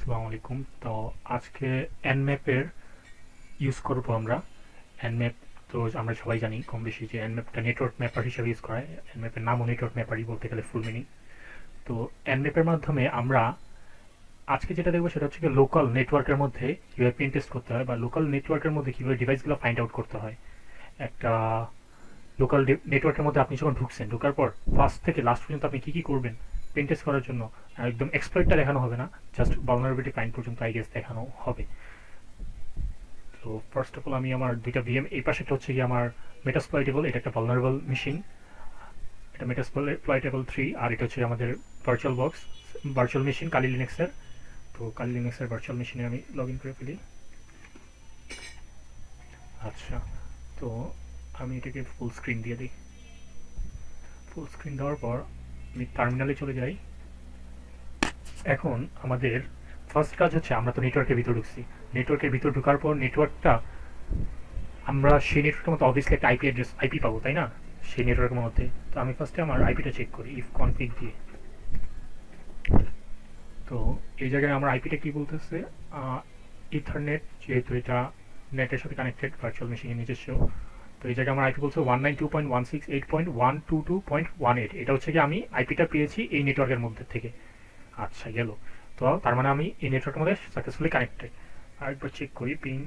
আসসালামু আলাইকুম। তো আজকে এনম্যাপের ইউজ করব আমরা। এনম্যাপ তো আমরা সবাই জানি কম বেশি যে এনম্যাপটা নেটওয়ার্ক ম্যাপার হিসেবে ইউজ করা হয়। এনম্যাপের নামও নেটওয়ার্ক ম্যাপারই বলতে গেলে ফুল মিনিং। তো এনম্যাপের মাধ্যমে আমরা আজকে যেটা দেখবো সেটা হচ্ছে লোকাল নেটওয়ার্কের মধ্যে কীভাবে পেন টেস্ট করতে হয় বা লোকাল নেটওয়ার্কের মধ্যে কীভাবে ডিভাইসগুলো ফাইন্ড আউট করতে হয়। একটা লোকাল নেটওয়ার্কের মধ্যে আপনি যখন ঢুকছেন, ঢোকার পর ফার্স্ট থেকে লাস্ট পর্যন্ত আপনি কী কী করবেন পেন টেস্ট করার জন্য। একদম এক্সপ্লয়েটটা দেখানো হবে না, জাস্ট ভালনারেবিলিটি ফাইন্ড পর্যন্ত আই গেস দেখানো হবে। তো ফার্স্ট অফ অল আমি আমার দুইটা ভিএম, এই পাশে হচ্ছে কি আমার মেটাসপ্লয়েটেবল, এটা একটা ভালনারেবল মেশিন, এটা মেটাসপ্লয়েটেবল 3, আর এটা হচ্ছে আমাদের ভার্চুয়াল বক্স, ভার্চুয়াল মেশিন কালি লিনাক্সের। তো কালি লিনাক্সের ভার্চুয়াল মেশিনে আমি লগ ইন করে ফেলি। আচ্ছা, তো আমি এটাকে ফুল স্ক্রিন দিয়ে দিই। ফুল স্ক্রিন দেওয়ার পর আমি টার্মিনালে চলে যাই। এখন আমাদের ফার্স্ট কাজ হচ্ছে, আমরা তো নেটওয়ার্কের ভিতর ঢুকছি, নেটওয়ার্কের ভিতর ঢোকার পর নেটওয়ার্কটা আমরা সেই নেটওয়ার্কের মধ্যে অবভিয়াসলি একটা আইপি অ্যাড্রেস আইপি পাবো, তাই না? সেই নেটওয়ার্কের মধ্যে তো আমি ফার্স্টে আমার আইপিটা চেক করি ইফ কনফিগ দিয়ে। তো এই জায়গায় আমার আইপিটা কি বলতেছে, ইথারনেট, যেহেতু এটা নেটের সাথে কানেক্টেড ভার্চুয়াল মেশিনের নিজস্ব। তো এই জায়গায় আমার আইপি বলছে 192.168.122.18, এটা হচ্ছে কি আমি আইপিটা পেয়েছি এই নেটওয়ার্কের মধ্যে থেকে। আচ্ছা, গেল। তো তার মানে আমি এই নেটওয়ার্কের মধ্যে সাকসেসফুলি কানেক্টেড। আরেকবার চেক করি পিং।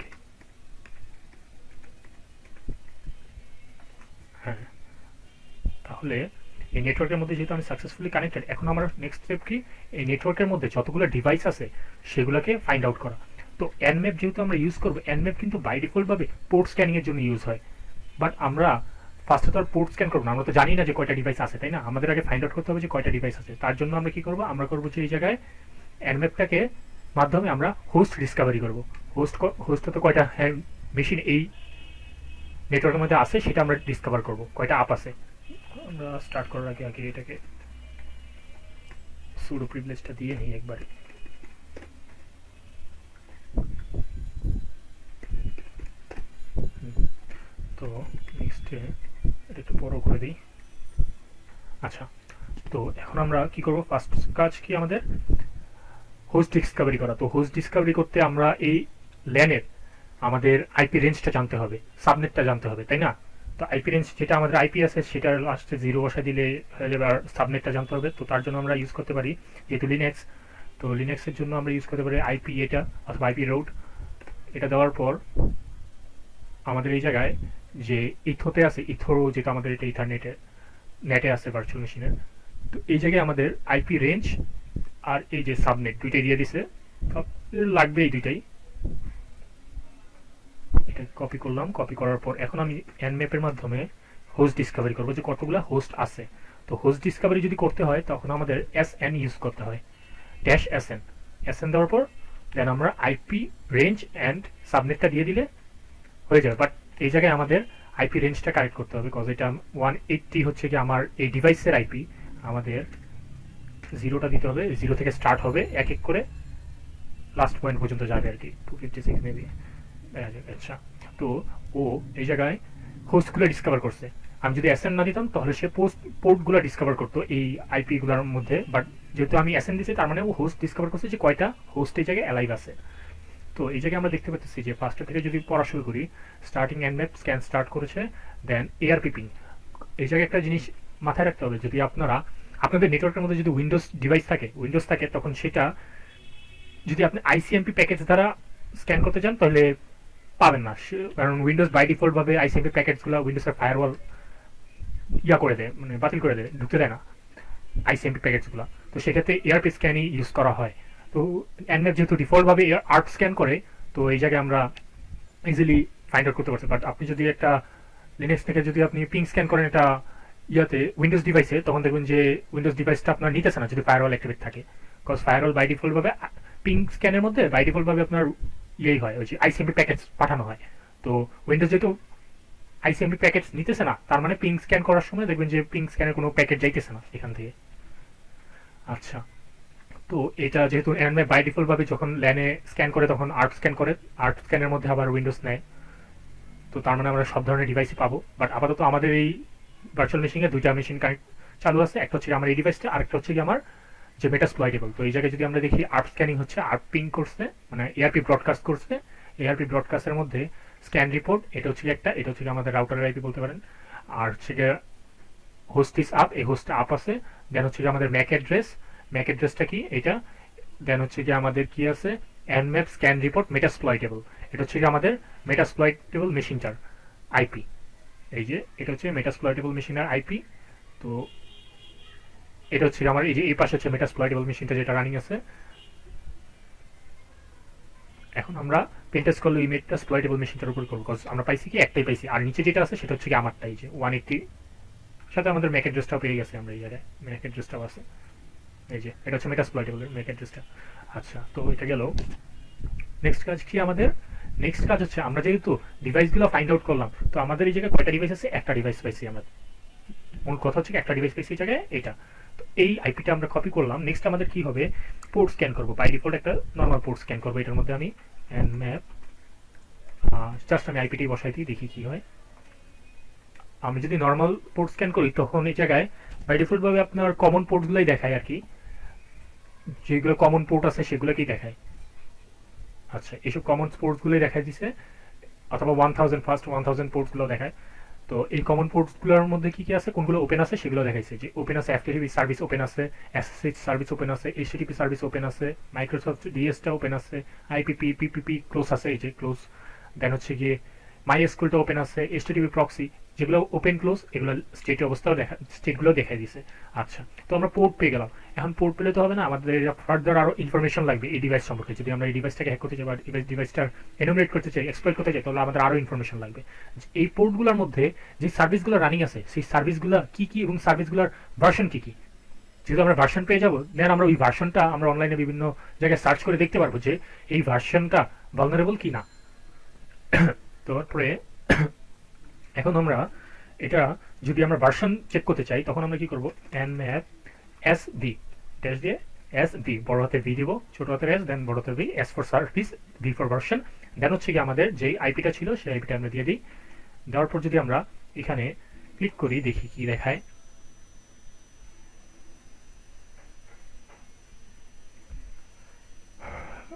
হ্যাঁ, তাহলে এই নেটওয়ার্কের মধ্যে যেহেতু আমি সাকসেসফুলি কানেক্টেড, এখন আমার নেক্সট স্টেপ কি, এই নেটওয়ার্কের মধ্যে যতগুলো ডিভাইস আছে সেগুলোকে ফাইন্ড আউট করা। তো এনম্যাপ যেহেতু আমরা ইউজ করবো, এনম্যাপ কিন্তু বাই ডিফল্টভাবে পোর্ট স্ক্যানিংয়ের জন্য ইউজ হয়। বাট আমরা ফার্স্টে তো আর পোর্ট স্ক্যান করবো না, আমরা তো জানি না যে কয়টা ডিভাইস আছে, তাই না? আমাদের আগে ফাইন্ড আউট করতে হবে যে কয়টা ডিভাইস আছে। তার জন্য আমরা কি করবো, আমরা করবো যে এই জায়গায় এনম্যাপটাকে মাধ্যমে আমরা হোস্ট ডিসকাভারি করবো। হোস্টে তো কয়টা মেশিন এই নেটওয়ার্কের মধ্যে আছে সেটা আমরা ডিসকভার করবো, কয়টা আপ আছে। আমরা স্টার্ট করার আগে আগে এটাকে সুডো প্রিভিলেজটা দিয়ে নিই একবারে। তো নেক্সটে এটা একটু বড় করে দিই। আচ্ছা, তো এখন আমরা কি করব, ফার্স্ট কাজ কি আমাদের হোস্ট ডিসকাভারি করা। তো হোস্ট ডিসকাভারি করতে আমরা এই ল্যানের আমাদের আইপি রেঞ্জটা জানতে হবে, সাবনেটটা জানতে হবে, তাই না? তো আইপি রেঞ্জ যেটা আমাদের আইপি আছে সেটার লাস্টে 0 বসায় দিলে হয়ে যাবে, আর সাবনেটটা জানতে হবে। তো তার জন্য আমরা ইউজ করতে পারি যেহেতু লিনাক্স, তো লিনাক্সের জন্য আমরা ইউজ করতে পারি আইপি এটা অথবা আইপি রুট। এটা দেওয়ার পর আমাদের এই জায়গায় যে ইথোতে আছে, ইথো যেটা আমাদের এটা ইথারনেটে নেটে আছে ভার্চুয়াল মেশিনের, তো এই জায়গায় আমাদের আইপি রেঞ্জ আর এই যে সাবনেট দুইটাই দিয়ে দিছে, লাগবে এই দুইটাই। এটা কপি করলাম, কপি করার পর এখন আমি এনম্যাপের মাধ্যমে হোস্ট ডিসকাভারি করবো যে কতগুলো হোস্ট আছে। তো হোস্ট ডিসকাভারি যদি করতে হয় তখন আমাদের এসএন ইউজ করতে হয়, ড্যাশ এসএন। এসএন দেওয়ার পর দেন আমরা আইপি রেঞ্জ অ্যান্ড সাবনেটটা দিয়ে দিলে হয়ে যাবে। বাট এই জায়গায় আমাদের আইপি রেঞ্জটা কারেক্ট করতে হবে, বিকজ এটা 180 হচ্ছে কি আমার এই ডিভাইসের আইপি। আমাদের 0টা দিতে হবে, 0 থেকে স্টার্ট হবে, এক এক করে লাস্ট পয়েন্ট পর্যন্ত যাবে আর কি, 256 মেবি। আচ্ছা, তো ও এই জায়গায় হোস্টগুলো ডিসকভার করছে। আমি যদি অ্যাসেন্ড না দিতাম তাহলে সে পোর্টগুলো ডিসকভার করতো এই আইপি গুলোর মধ্যে। বাট যেহেতু আমি অ্যাসেন্ড দিচ্ছি তার মানে ও হোস্ট ডিসকভার করছে যে কয়টা হোস্ট এই জায়গায় অ্যালাইভ আছে। তো এই জায়গায় আমরা দেখতে পাচ্ছি যে ফার্স্টে থেকে যদি পড়া শুরু করি, স্টার্টিং এনম্যাপ স্ক্যান স্টার্ট করেছে, দেন এআরপি পিং। এই জায়গায় একটা জিনিস মাথায় রাখতে হবে, যদি আপনাদের নেটওয়ার্কের মধ্যে যদি উইন্ডোজ ডিভাইস থাকে, উইন্ডোজ থাকে, তখন সেটা যদি আপনি আইসিএমপি প্যাকেজ দ্বারা স্ক্যান করতে চান তাহলে পাবেন না, কারণ উইন্ডোজ বাই ডিফল্ট ভাবে আইসিএমপি প্যাকেজগুলো উইন্ডোজের ফায়ারওয়াল করে দেয়, মানে বাতিল করে দেয়, ঢুকতে দেয় না আইসিএমপি প্যাকেজগুলো। তো সেক্ষেত্রে এআরপি স্ক্যানই ইউজ করা হয়। তো এনম্যাপ যেহেতু ডিফল্ট ভাবে আর্ট স্ক্যান করে, তো এই জায়গায় আমরা ইজিলি ফাইন্ড আউট করতে পারছি। বাট আপনি যদি একটা লিনাক্স থেকে যদি আপনি পিং স্ক্যান করেন এটা উইন্ডোজ ডিভাইসে, তখন দেখবেন যে উইন্ডোজ ডিভাইসটা আপনার নিতেছে না যদি ফায়ারওয়াল অ্যাক্টিভেট থাকে। বিকজ ফায়ারওয়াল বাই ডিফল্ট ভাবে পিং স্ক্যানের মধ্যে বাই ডিফল্ট ভাবে আপনার হয়, ওই যে আইসিএমপি প্যাকেজ পাঠানো হয়। তো উইন্ডোজ যেহেতু আইসিএমপি প্যাকেজ নিতেছে না, তার মানে পিং স্ক্যান করার সময় দেখবেন যে পিং স্ক্যানের কোনো প্যাকেট যাইতেছে না এখান থেকে। আচ্ছা, তো এটা যেহেতু এনম্যাপ বাই ডিফল্ট ভাবে যখন ল্যানে স্ক্যান করে তখন আর্ট স্ক্যান করে, আর্ট স্ক্যানের মধ্যে আবার উইন্ডোজ নেয়। তো তার মানে আমরা সব ধরনের ডিভাইসই পাবো। বাট আপাতত আমাদের এই ভার্চুয়াল মেশিনে দুইটা মেশিন কানেক্ট চালু আছে, একটা হচ্ছে আমার এই ডিভাইসটা, আরেকটা হচ্ছে কি আমার যে মেটাসপ্লয়েটেবল। তো এই জায়গায় যদি আমরা দেখি আর্প স্ক্যানিং হচ্ছে, আর্প পিং করছে মানে এআরপি ব্রডকাস্ট করছে, এআরপি ব্রডকাস্টের মধ্যে স্ক্যান রিপোর্ট, এটা হচ্ছে একটা, এটা হচ্ছে আমাদের রাউটারের আইপি বলতে পারেন। আর হচ্ছে হোস্ট ইস আপ, এই হোস্ট আপ আছে। দেন হচ্ছে আমাদের ম্যাক অ্যাড্রেস, ম্যাক অ্যাড্রেসটা কি এটা। দেন হচ্ছে আমাদের কি আছে nmap স্ক্যান রিপোর্ট মেটাসপ্লয়েটেবল, এটা হচ্ছে আমাদের মেটাসপ্লয়েটেবল মেশিনটার আইপি। এই যে এটা হচ্ছে মেটাসপ্লয়েটেবল মেশিনের আইপি। তো এটা হচ্ছে আমার এই যে এই পাশে হচ্ছে মেটাসপ্লয়েটেবল মেশিনটা যেটা রানিং আছে। এখন আমরা পেন্টেস্ট করলে এই মেটাসপ্লয়েটেবল মেশিনটার উপর করবো, বিকজ আমরা পাইছি কি একটাই পাইছি, আর নিচে যেটা আছে সেটা হচ্ছে কি আমারটা, এই যে 180 সাথে আমাদের ম্যাক অ্যাড্রেসটাও পেয়ে গেছে আমরা, এই জায়গায় ম্যাক অ্যাড্রেসটাও আছে, এই যে এটা হচ্ছে মেটাসপ্লয়েটেবল ম্যাক অ্যাড্রেসটা। আচ্ছা, তো এটা গেল। নেক্সট কাজ কি আমাদের? নেক্সট কাজ হচ্ছে আমরা যেহেতু ডিভাইসগুলো ফাইন্ড আউট করলাম, তো আমাদের এই জায়গায় কয়টা ডিভাইস আছে? একটা ডিভাইস পাইছি আমরা। মূল কথা হচ্ছে একটা ডিভাইস পাইছি এই জায়গায় এটা। তো এই আইপিটা আমরা কপি করলাম। নেক্সট আমাদের কি হবে? পোর্ট স্ক্যান করবো। বাই ডিফল্ট একটা নর্মাল পোর্ট স্ক্যান করবো। এটার মধ্যে আমি nmap জাস্ট আমি আইপিটি বসাই দিই, দেখি কি হয়। আমি যদি নর্মাল পোর্ট স্ক্যান করি তখন এই জায়গায় বাই ডিফল্ট ভাবে আপনার কমন পোর্টগুলোই দেখায় আর কি, যেগুলো কমন পোর্ট আছে সেগুলোকেই দেখায়। আচ্ছা, এইসব কমন পোর্টগুলোই দেখায় দিছে, অথবা 1000 ফার্স্ট 1000 পোর্টগুলো দেখায়। তো এই কমন পোর্টসগুলোর মধ্যে কি কি আছে, কোনগুলো ওপেন আছে সেগুলো দেখাইছে, যে ওপেন আছে এফটিপি সার্ভিস ওপেন আছে, এসএসএইচ সার্ভিস ওপেন আছে, এইচটিটিপি সার্ভিস ওপেন আছে, মাইক্রোসফট ডিএসটা ওপেন আছে, আইপিপি পিপিপি ক্লোজ আছে, এই যে ক্লোজ। দেন হচ্ছে গিয়ে মাইএসকিউএলটা ওপেন আছে, এইচটিটিপি প্রক্সি যেগুলো ওপেন ক্লোজ এগুলো স্টেটের অবস্থাও দেখা, স্টেটগুলো দেখাই দিছে। আচ্ছা, তো আমরা পোর্ট পেয়ে গেলাম। এখন পোর্ট পেলে তো হবে না, আমাদের ফার্দার আরো ইনফরমেশন লাগবে এই ডিভাইস সম্পর্কে। যদি আমরা এই ডিভাইসটাকে হ্যাক করতে চাই বা ডিভাইসটার এনুমারেট করতে চাই, এক্সপ্লয়েট করতে চাই, তাহলে আমাদের আরো ইনফরমেশন লাগবে। এই পোর্টগুলোর মধ্যে যে সার্ভিসগুলো রানিং আছে সেই সার্ভিসগুলো কি কি এবং সার্ভিসগুলোর ভার্সন কি কি। যেহেতু আমরা ভার্সন পেয়ে যাবো, দেন আমরা ওই ভার্সনটা আমরা অনলাইনে বিভিন্ন জায়গায় সার্চ করে দেখতে পারবো যে এই ভার্সনটা ভালনারেবল কি না। তারপরে এখন আমরা এটা যদি আমরা ভার্সন চেক করতে চাই, তখন আমরা কি করব? nmap sv ড্যাশ দিয়ে sv, বড় হাতের ভি দিব, ছোট হাতের এস, দেন বড় হাতের V, S for service, V for version. Then হচ্ছে কি আমাদের যে আইপিটা ছিল সেই আইপিটা আমরা দিয়ে দিই। দেওয়ার পর যদি আমরা এখানে ক্লিক করি, দেখি কি দেখায়।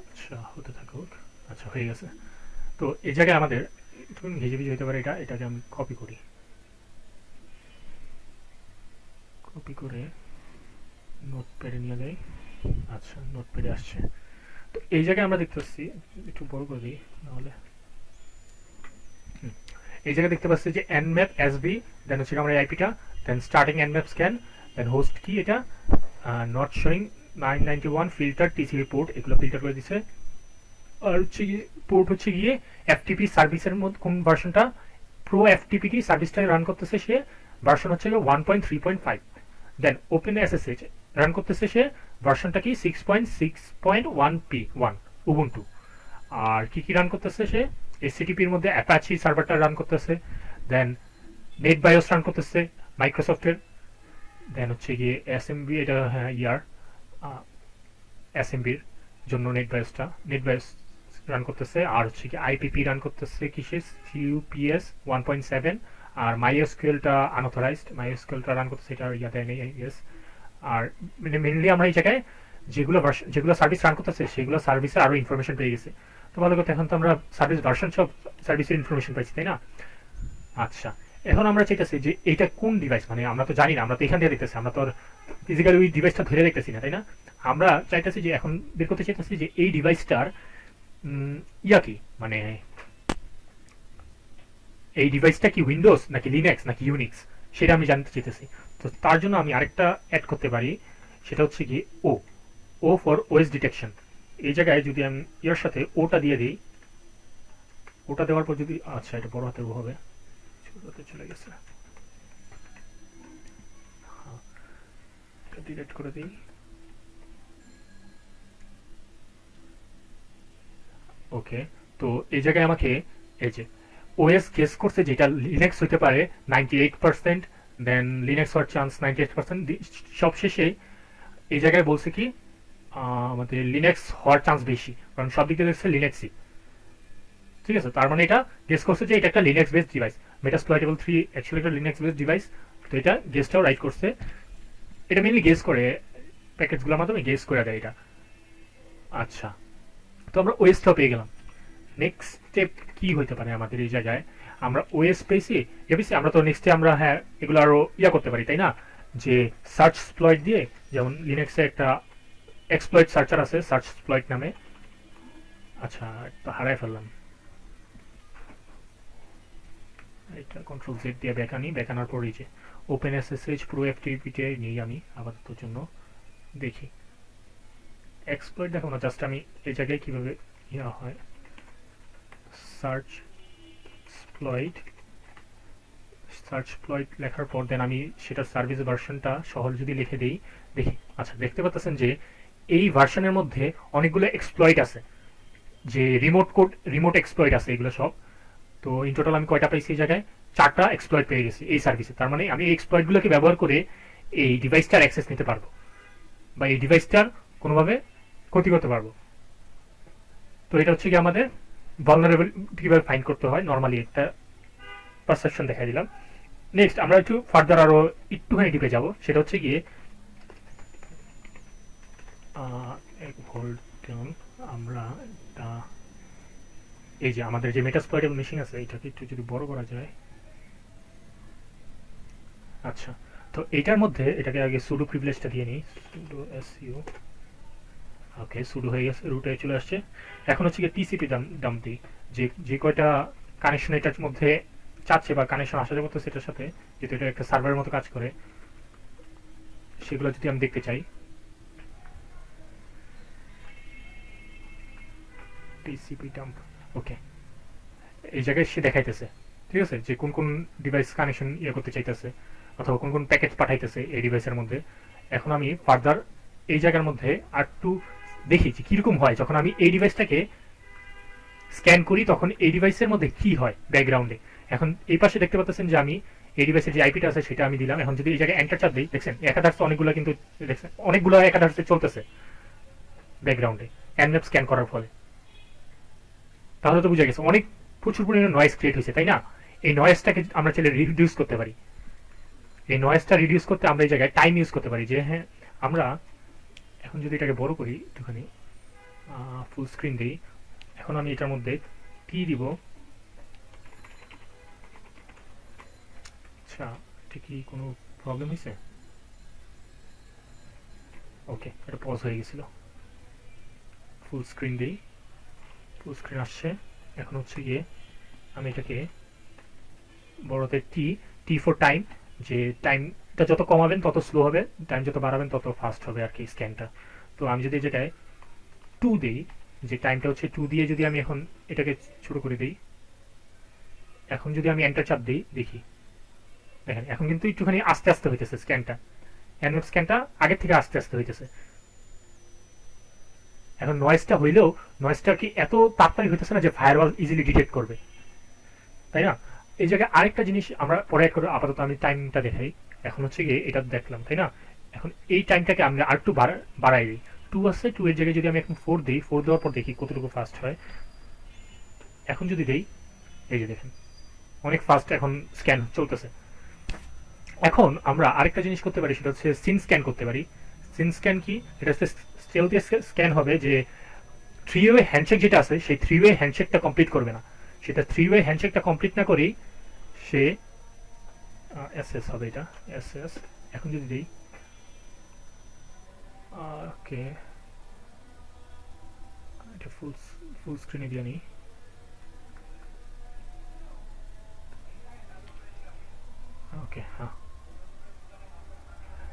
আচ্ছা, হতে থাকুক। আচ্ছা, হয়ে গেছে। তো এই জায়গায় আমাদের একটু ভিজে ভিজে হতে পারে, এটাকে আমি কপি করি, কপি করে নোটপ্যাডে নিয়ে যাই। আচ্ছা, নোটপ্যাডে আসছে। তো এই জায়গায় আমরা দেখতে পাচ্ছি, একটু বড় করে দিই নাহলে, এই জায়গায় দেখতে পাচ্ছি যে nmap sv, দেন হচ্ছে আমরা আইপিটা, দেন স্টার্টিং nmap স্ক্যান, দেন হোস্ট কি এটা not showing 991 filter TCP port, এগুলো ফিল্টার করে দিছে। আর হচ্ছে গিয়ে পোর্ট হচ্ছে গিয়ে এফটিপি সার্ভিসের মধ্যে কোন ভার্সনটা, প্রো এফটিপি কি সার্ভিসটা রান করতেছে সে, ভার্সন হচ্ছে 1.3.5। দেন ওপেন এসএসএইচ রান করতেছে সে, ভার্সনটা কি 6.6.1p1 উবুন্টু। আর কি কি রান করতেছে সে, এসসিটিপির মধ্যে অ্যাপাচি সার্ভারটা রান করতেছে, দেন নেট বায়োস রান করতেছে মাইক্রোসফটের, দেন হচ্ছে গিয়ে এসএমবি, এটা হ্যাঁ ইয়ার এসএমবির জন্য নেট বায়োস রান করতেছে। আর হচ্ছে কি আইপিপি রান করতেছে কিসে, সিইউপিএস 1.7। আর মাইএসকিউএলটা আনঅথরাইজড, মাইএসকিউএলটা রান করতেছে এটা ইয়াতে নেই ইয়েস। আর মেনলি আমরা এই জায়গায় যেগুলো সার্ভিস রান করতেছে সেগুলো সার্ভিসে আরো ইনফরমেশন পেয়ে গেছে। তো ভালো কথা, এখন তো আমরা সার্ভিস ভার্সন সব সার্ভিসের ইনফরমেশন পাইছি, তাই না? আচ্ছা, এখন আমরা চাইতেছি যে এইটা কোন ডিভাইস, মানে আমরা তো জানি না, আমরা তো এখান থেকে দেখতেছি, আমরা তো ফিজিক্যালি ওই ডিভাইসটা ধরে দেখতেছি না, তাই না? আমরা চাইতেছি যে এখন বের করতে চাইতেছি যে এই ডিভাইসটার ইয়া কি, মানে এই ডিভাইসটা কি উইন্ডোজ নাকি লিনাক্স নাকি ইউনিক্স, সেটা আমি জানতে চাইতেছি। তো তার জন্য আমি আরেকটা অ্যাড করতে পারি, সেটা হচ্ছে কি ও ফর ওএস ডিটেকশন। এই জায়গায় যদি আমি ইয়ার সাথে ওটা দিয়ে দিই, ওটা দেওয়ার পর যদি, আচ্ছা এটা বড় হাতের ও হবে, ছোট হাতে চলে গেছে, এটা ডিলিট করে দিই। ওকে, তো এই জায়গায় আমাকে এই যে ওএস গেস করছে যেটা লিনাক্স হইতে পারে 98%, দেন লিনাক্স হওয়ার চান্স 98%, সবশেষে এই জায়গায় বলছে কি আমাদের লিনাক্স হওয়ার চান্স বেশি, কারণ সব দিক থেকে দেখছে লিনাক্সই। ঠিক আছে, তার মানে এটা গেস করছে যে এটা একটা লিনাক্স বেসড ডিভাইস। মেটাসপ্লয়েটেবল 3 অ্যাকচুয়ালি একটা লিনাক্স বেসড ডিভাইস। তো এটা গেসটাও রাইট করছে। এটা মেইনলি গেস করে, প্যাকেজগুলোর মাধ্যমে গেস করে দেয় এটা। আচ্ছা, তো আমরা ওএসটাও পেয়ে গেলাম। নেক্সট স্টেপ কি হইতে পারে আমাদের এই জায়গায়? আমরা ওএস পেয়েছি, আমরা তো নেক্সটে আমরা হ্যাঁ এগুলো আরো করতে পারি, তাই না? যে সার্চ এক্সপ্লয়েট দিয়ে, যেমন লিনাক্সে একটা এক্সপ্লয়েট সার্চার আছে সার্চ এক্সপ্লয়েট নামে। আচ্ছা, তো হারাই ফেললাম এটা। কন্ট্রোল জেড দিয়ে ব্যাক আনার পর এই যে ওপেন এসএসএইচ প্রো অ্যাক্টিভিটি নিই আমি আপাতত জন্য, দেখি এক্সপ্লয়েট দেখো না, জাস্ট আমি এই জায়গায় কিভাবে হয় সার্চ এক্সপ্লয়েট লেখার পর দেন আমি সেটার সার্ভিস ভার্সনটা সহ যদি লিখে দিই, দেখি। আচ্ছা, দেখতে পাচ্ছেন যে এই ভার্সনের মধ্যে অনেকগুলো এক্সপ্লয়েট আছে, যে রিমোট এক্সপ্লয়েট আছে এগুলো সব। তো ইন টোটাল আমি কয়টা পাইছি এই জায়গায়? 4টা এক্সপ্লয়েট পেয়ে গেছি এই সার্ভিসে। তার মানে আমি এই এক্সপ্লয়েটগুলোকে ব্যবহার করে এই ডিভাইসটার অ্যাক্সেস নিতে পারবো বা এই ডিভাইসটার কোনোভাবে ক্ষতি করতে পারবো। তো এটা হচ্ছে কি আমাদের ভালনারেবিলিটি কিভাবে ফাইন্ড করতে হয়, নর্মালি একটা পারসেপশন দেখাই দিলাম। নেক্সট আমরা একটু ফার্দার আরো একটুখানি ডিপে যাব, সেটা হচ্ছে গিয়ে আমরা এই যে আমাদের যে মেটাস্প্লয়েটেবল মেশিন আছে এটাকে একটু যদি বড় করা যায়। আচ্ছা, তো এইটার মধ্যে এটাকে আগে সুডো প্রিভিলেজটা দিয়ে নিই, সুডো এসইউ। ওকে, সুডো হয়ে গেছে, রুটে চলে আসছে। এখন হচ্ছে গিয়ে টিসিপি ডাম্প দিই, যে কয়টা কানেকশন এটার মধ্যে চাচ্ছে বা কানেকশন আসা যাবে সেটার সাথে, যেহেতু এটা একটা সার্ভারের মতো কাজ করে, সেগুলো যদি আমি দেখতে চাই, টিসিপি ডাম্প। ওকে, এই জায়গায় সে দেখাইতেছে, ঠিক আছে, যে কোন কোন ডিভাইস কানেকশন করতে চাইতেছে অথবা কোন কোন প্যাকেজ পাঠাইতেছে এই ডিভাইসের মধ্যে। এখন আমি ফার্দার এই জায়গার মধ্যে আর একটু দেখি যে কিরকম হয় যখন আমি এই ডিভাইসটাকে স্ক্যান করি, তখন এই ডিভাইসের মধ্যে কি হয় ব্যাকগ্রাউন্ডে। এখন এই পাশে দেখতে পাচ্ছেন যে আমি এই ডিভাইসের যে আইপিটা আছে সেটা আমি দিলাম। এখন যদি এই জায়গায় এন্টার চাপ দিই, দেখছেন একাধারে অনেকগুলো, কিন্তু দেখছেন অনেকগুলো একাধারে চলতেছে ব্যাকগ্রাউন্ডে এনম্যাপ স্ক্যান করার ফলে। তাহলে তো বুঝা গেছে অনেক প্রচুর পরিমাণে নয়েজ ক্রিয়েট হয়েছে, তাই না? এই নয়েজটাকে আমরা চাইলে রিডিউস করতে পারি। এই নয়েজটা রিডিউস করতে আমরা এই জায়গায় টাইম ইউজ করতে পারি, যে হ্যাঁ আমরা এখন যদি এটাকে বড় করি একটুখানি, ফুল স্ক্রিন দিই, এখন আমি এটার মধ্যে টি দিব। আচ্ছা, এটা কি কোনো প্রবলেম হয়েছে? ওকে, এটা পজ হয়ে গেছিল। ফুল স্ক্রিন দিই, ফুল স্ক্রিন আসছে। এখন হচ্ছে গিয়ে আমি এটাকে বড়তে টি ফর টাইম, যে টাইমটা যত কমাবেন তত স্লো হবে, টাইম যত বাড়াবেন তত ফাস্ট হবে আর কি স্ক্যানটা। তো আমি যদি যেটায় 2 দিই, যে টাইমটা হচ্ছে 2 দিয়ে যদি আমি এখন এটাকে শুরু করে দিই, এখন যদি আমি এন্টার চাপ দিই, দেখি দেখেন এখন কিন্তু একটুখানি আস্তে আস্তে হইতেছে স্ক্যানটা, অ্যানমেপ স্ক্যানটা আগের থেকে আস্তে আস্তে হইতেছে। এখন নয়েজটা হইলেও নয়েজটা কি এত তাড়াতাড়ি হইতেছে না যে ফায়ারওয়াল ইজিলি ডিটেক্ট করবে, তাই না? এই জায়গায় আরেকটা জিনিস আমরা পরে অ্যাড করবো, আপাতত আমি টাইমটা দেখাই। এখন হচ্ছে গিয়ে এটা দেখলাম, তাই না? এখন এই টাইমটাকে আমরা আর একটু বাড়াই দিই। 2 আছে, 2 এর জায়গায় যদি আমি এখন 4 দিই, 4 দেওয়ার পর দেখি কতটুকু ফাস্ট হয়। এখন যদি দেই, এই যে দেখেন অনেক ফাস্ট এখন স্ক্যান চলতেছে। এখন আমরা আরেকটা জিনিস করতে পারি, সেটা হচ্ছে সিন স্ক্যান করতে পারি। সিন স্ক্যান কি? এটা হচ্ছে স্টেলথি স্ক্যান হবে, যে 3 ওয়ে হ্যান্ডশেক যেটা আছে সেই 3 ওয়ে হ্যান্ডশেকটা কমপ্লিট করবে না। সেটা 3 ওয়ে হ্যান্ডশেকটা কমপ্লিট না করেই সে এসএস হবে, এটা এসএস। এখন যদি দেই, ওকে, এটা ফুল স্ক্রিনে দিয়ে নিই। ওকে, হ্যাঁ,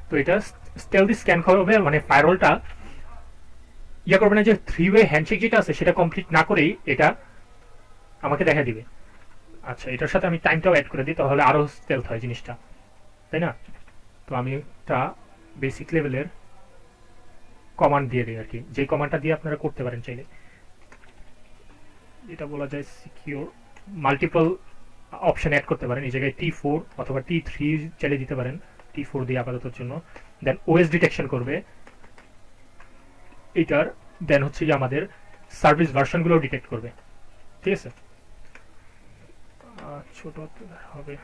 তো এটা স্টেলথি স্ক্যান করবে, মানে ফায়ারওয়ালটা করবে না, যে 3 ওয়ে হ্যান্ডশেক যেটা আছে সেটা কমপ্লিট না করেই এটা আমাকে দেখা দিবে। আচ্ছা, এটার সাথে আমি টাইমটাও অ্যাড করে দিই, তাহলে আরো স্টেলথ হয় জিনিসটা, তাই না? তো আমি একটা বেসিক লেভেলের কমান্ড দিয়ে দিই আর কি, যে কমান্ডটা দিয়ে আপনারা করতে পারেন চাইলে, যেটা বলা যায় সিকিউর। মাল্টিপল অপশন অ্যাড করতে পারেন, এই জায়গায় T4 অথবা T3 চালিয়ে দিতে পারেন। T4 দিয়ে আপাতত জন্য, দেন ওএস ডিটেকশন করবে এইটার, দেন হচ্ছে যে আমাদের সার্ভিস ভার্সনগুলো ডিটেক্ট করবে, ঠিক আছে? ছোট হবে,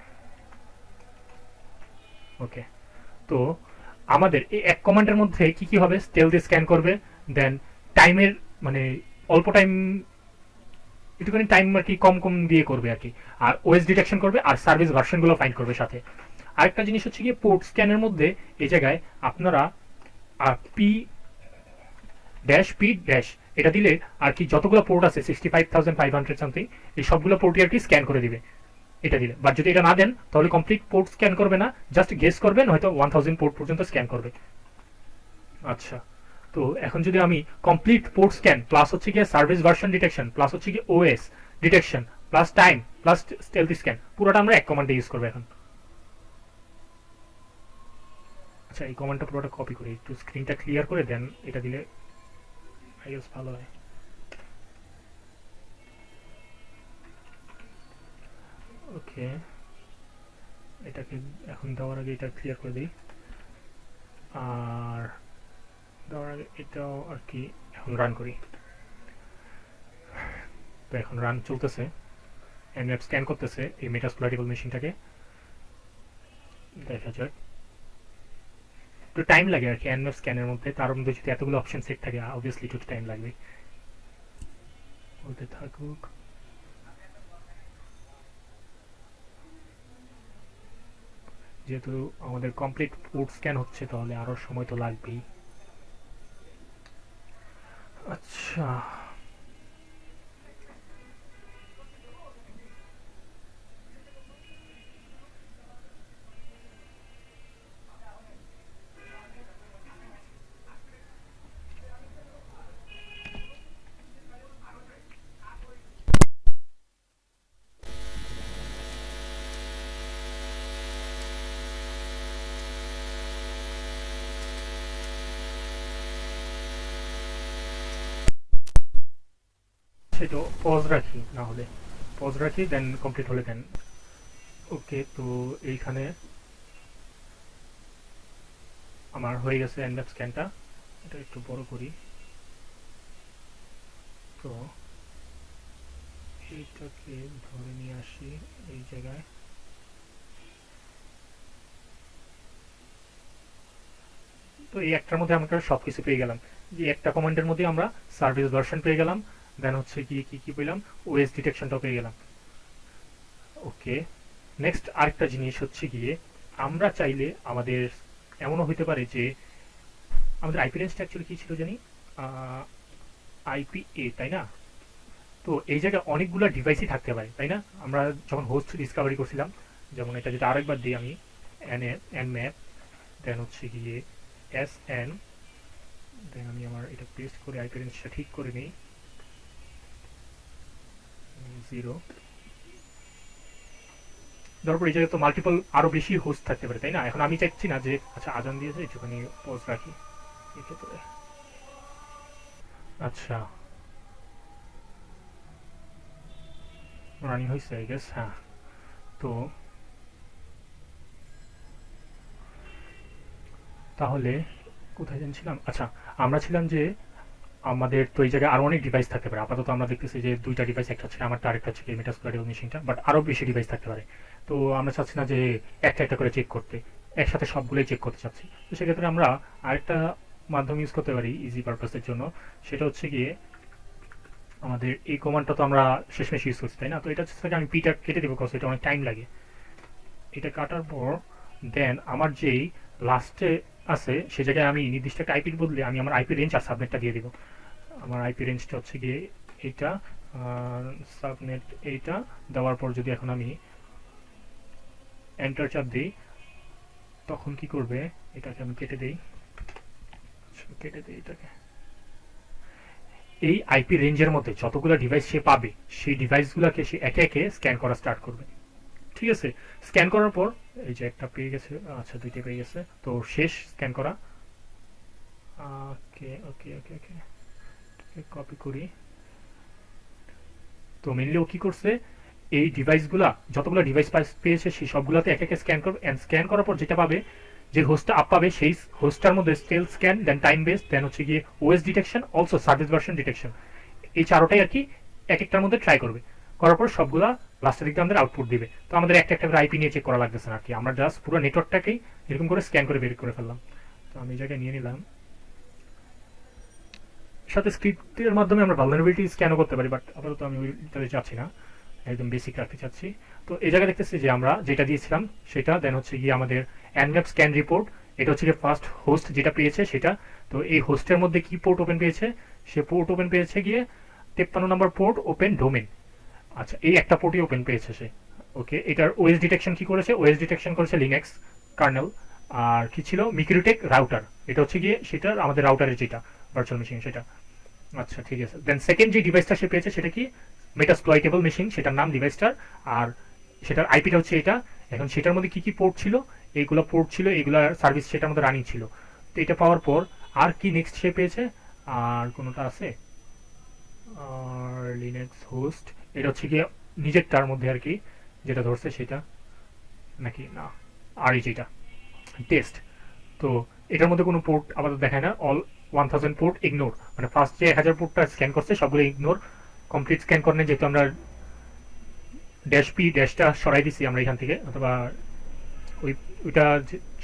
ওকে। তো আমাদের এই এক কমান্ডের মধ্যে কি কি হবে, স্টেলথ স্ক্যান করবে, দেন টাইমের মানে অল্প টাইম, একটুখানি টাইম আর কি কম কম দিয়ে করবে আর কি, আর ওএস ডিটেকশন করবে আর সার্ভিস ভার্সনগুলো ফাইন্ড করবে সাথে। আরেকটা জিনিস হচ্ছে গিয়ে পোর্ট স্ক্যানের মধ্যে এই জায়গায় আপনারা পি ড্যাশ পি ড্যাশ এটা দিলে আর কি যতগুলো পোর্ট আছে 65,500 সামথিং, এই সবগুলো পোর্টই আর কি স্ক্যান করে দিবে এটা দিলে। বাট যদি এটা না দেন তাহলে কমপ্লিট পোর্ট স্ক্যান করবে না, জাস্ট গেস করবেন, হয়তো 1000 পোর্ট পর্যন্ত স্ক্যান করবে। আচ্ছা, তো এখন যদি আমি কমপ্লিট পোর্ট স্ক্যান প্লাস হচ্ছে গিয়ে সার্ভিস ভার্সন ডিটেকশন প্লাস হচ্ছে গিয়ে OS detection plus time plus stealth scan পুরোটা আমরা এক কমান্ডে ইউজ করবো এখন। আচ্ছা, এই কমান্ডটা পুরোটা কপি করি, একটু স্ক্রিনটা ক্লিয়ার করে দেন, এটা দিলে আই গেস ভালো হয়। ওকে, এটাকে এখন দেওয়ার আগে এটা ক্লিয়ার করে দিই, আর দেওয়ার আগে এটাও আর কি এখন রান করি। তো এখন রান চলতেছে, এনম্যাপ স্ক্যান করতেছে এই মেটাসপ্লয়েটেবল মেশিনটাকে, দেখা যাক। একটু টাইম লাগে আর কি এনম্যাপ স্ক্যানের মধ্যে, তার মধ্যে যদি এতগুলো অপশন সেট থাকে অবভিয়াসলি একটু টাইম লাগবে। বলতে থাকুক। যেহেতু আমাদের কমপ্লিট পোর্ট স্ক্যান হচ্ছে তাহলে আরো সময় তো লাগবেই। আচ্ছা, সেটা পজ রাখি, না হলে পজ রাখি, দেন কমপ্লিট হলে দেন। ওকে, তো এইখানে আমার হয়ে গেছে এনম্যাপ স্ক্যানটা, এটা একটু বড় করি। তো এইটাকে ধরে নিয়ে আসি এই জায়গায়। তো এই একটার মধ্যে আমরা সবকিছু পেয়ে গেলাম, যে একটা কমান্ডের মধ্যে আমরা সার্ভিস ভার্সন পেয়ে গেলাম, দেন হচ্ছে কি কি কি পেলাম, ওএস ডিটেকশনটাও পেয়ে গেলাম। ওকে, নেক্সট আরেকটা জিনিস হচ্ছে গিয়ে আমরা চাইলে আমাদের এমনও হইতে পারে যে আমাদের আইপি রেঞ্জটা অ্যাকচুয়ালি কি ছিল জানি, আইপি-এ, তাই না? তো এই জায়গায় অনেকগুলো ডিভাইসই থাকতে পারে, তাই না? আমরা যখন হোস্ট ডিসকভারি করছিলাম, যেমন এটা যদি আরেকবার দিই আমি, nmap, দেন হচ্ছে গিয়ে sn, দেন আমি আমার এটা পেস্ট করে আইপি রেঞ্জটা ঠিক করে নিই 0। তারপর এই জায়গায় তো মাল্টিপল আরো বেশি হোস্ট থাকতে পারে, তাই না? এখন আমি চাইছি না যে, আচ্ছা আজান দিয়েছে, একটুখানি পজ রাখি এক্ষেত্রে। আচ্ছা, রানিং হয়েছে আই গেস, হ্যাঁ। তো তাহলে কোথায় জানছিলাম, আচ্ছা আমরা ছিলাম যে আমাদের তো এই জায়গায় আরো অনেক ডিভাইস থাকতে পারে। আপাতত আমরা দেখতেছি যে দুইটা ডিভাইস, একটা হচ্ছে আমারটা, আরেকটা হচ্ছে মেটাস্প্লয়েটেবল মেশিনটা, বাট আরো বেশি ডিভাইস থাকতে পারে। তো আমরা চাচ্ছি না যে একটা একটা করে চেক করতে, একসাথে সবগুলোই চেক করতে চাচ্ছি। তো সেক্ষেত্রে আমরা আরেকটা মাধ্যম ইউজ করতে পারি ইজি পারপাসের জন্য, সেটা হচ্ছে গিয়ে আমাদের এই কমান্ডটা তো আমরা শেষমেশ ইউজ করছি, তাই না? তো এটা হচ্ছে আমি পিটা কেটে দেবো, কজ এটা অনেক টাইম লাগে। এটা কাটার পর দেন আমার যেই লাস্টে আছে সে জায়গায় আমি নির্দিষ্ট একটা আইপির বদলে আমি আমার আইপি রেঞ্জ আর সাবনেটটা দিয়ে দিব। আমার আইপি রেঞ্জটা হচ্ছে গিয়ে এইটা, সাবনেট এইটা দেওয়ার পর যদি এখন আমি এন্টার চাপ দিই তখন কি করবে, এটাকে আমি কেটে দিই, কেটে দিই এটাকে। এই আইপি রেঞ্জের মধ্যে যতগুলো ডিভাইস সে পাবে সেই ডিভাইসগুলোকে সে একে একে স্ক্যান করা স্টার্ট করবে। ঠিক আছে, স্ক্যান করার পর এই যে একটা পেয়ে গেছে, আচ্ছা দুইটা পেয়ে গেছে, তো শেষ স্ক্যান করা। ওকে ওকে ওকে ওকে, কপি করি। তো মেনলি ও কি করছে, এই ডিভাইসগুলা যতগুলো ডিভাইস পেয়েছে সেই সবগুলোতে এক একে স্ক্যান করবে, এন্ড স্ক্যান করার পর যেটা পাবে, যে হোস্টটা আপ পাবে সেই হোস্টটার মধ্যে স্টেল স্ক্যান, দেন টাইম বেস, দেন হচ্ছে গিয়ে OS detection, also service version detection, এই চারোটাই আর কি এক একটার মধ্যে ট্রাই করবে। করার পর সবগুলা লাস্টের দিকে আমাদের আউটপুট দিবে। তো আমাদের একটা একটা করে আইপি নিয়ে চেক করা লাগতেছে না আর কি, আমরা জাস্ট পুরো নেটওয়ার্কটাকেই এরকম করে স্ক্যান করে বের করে ফেললাম। তো আমি এই জায়গায় নিয়ে নিলাম। সাথে স্ক্রিপ্টের মাধ্যমে আমরা ভালনারেবিলিটি স্ক্যানও করতে পারি, বাট আপাতত আমি ওইটাতে যাচ্ছি না, একদম বেসিক রাখতে চাচ্ছি। তো এই জায়গায় দেখতেছি যে আমরা যেটা দিয়েছিলাম সেটা, দেন হচ্ছে গিয়ে আমাদের nmap স্ক্যান রিপোর্ট, এটা হচ্ছে গিয়ে ফার্স্ট হোস্ট যেটা পেয়েছে সেটা। তো এই হোস্টের মধ্যে কি পোর্ট ওপেন পেয়েছে, সে পোর্ট ওপেন পেয়েছে গিয়ে 53 নম্বর পোর্ট ওপেন ডোমেন। আচ্ছা, এই একটা পোর্টই ওপেন পেয়েছে সে। ওকে, এটার ওএস ডিটেকশন কি করেছে, ওএস ডিটেকশন করেছে লিনাক্স কার্নেল। আর কি ছিল, মিক্রোটেক রাউটার, এটা হচ্ছে গিয়ে সেটার আমাদের রাউটারের যেটা ভার্চুয়াল মেশিন সেটা। আচ্ছা ঠিক আছে, দেন সেকেন্ড যে ডিভাইসটা সে পেয়েছে সেটা কি, মেটাস্প্লয়েটেবল মেশিন, সেটার নাম ডিভাইসটার, আর সেটার আইপিটা হচ্ছে এটা। এখন সেটার মধ্যে কি কি পোর্ট ছিল, এইগুলো পোর্ট ছিল, এইগুলার সার্ভিস সেটার মধ্যে রানিং ছিল। তো এটা পাওয়ার পর আর কি নেক্সট সে পেয়েছে, আর কোনোটা আছে, আর লিনাক্স হোস্ট, এটা হচ্ছে গিয়ে নিজেরটার মধ্যে আর কি যেটা ধরছে সেটা, নাকি না, আর এই যেটা টেস্ট। তো এটার মধ্যে কোনো পোর্ট আপাতত দেখায় না, অল 1000 পোর্ট ইগনোর, মানে ফার্স্ট যে 1000 পোর্টটা স্ক্যান করছে সবগুলো ইগনোর, কমপ্লিট স্ক্যান করে, যেহেতু আমরা ড্যাশ পি ড্যাশটা সরাই দিছি আমরা এখান থেকে, অথবা ওইটা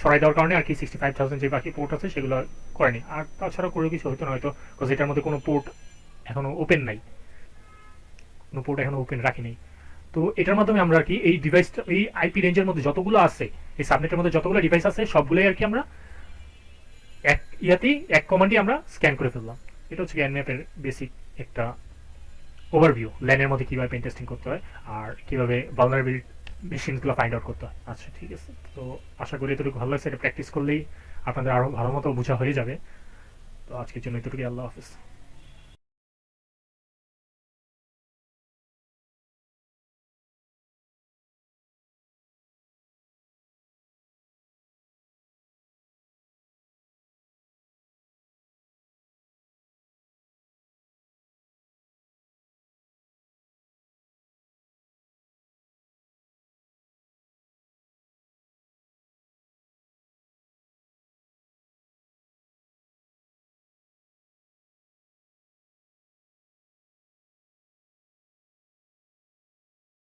সরাই দেওয়ার কারণে আর কি 65,000 যে বাকি পোর্ট আছে সেগুলো করেনি। আর তাছাড়া করে কিছু হতো না হয়তো, বিকজ এটার মধ্যে কোনো পোর্ট এখনো ওপেন নাই, কোনো পোর্ট এখনো ওপেন রাখি নাই। তো এটার মাধ্যমে আমরা আর কি এই ডিভাইসটা, এই আইপি রেঞ্জের মধ্যে যতগুলো আছে, এই সাবনেটের মধ্যে যতগুলো ডিভাইস আছে সবগুলোই আর কি আমরা এক ইয়াতেই এক কমান্ডই আমরা স্ক্যান করে ফেললাম। এটা হচ্ছে ম্যাপের বেসিক একটা ওভারভিউ, ল্যানের মধ্যে কিভাবে পেন টেস্টিং করতে হয় আর কিভাবে ভালনারেবল মেশিনগুলো ফাইন্ড আউট করতে হয়। আচ্ছা ঠিক আছে, তো আশা করি এতটুকু ভালো লাগছে, এটা প্র্যাকটিস করলেই আপনাদের আরও ভালো মতো বোঝা হয়ে যাবে। তো আজকের জন্য এতটুকুই, আল্লাহ হাফিজ।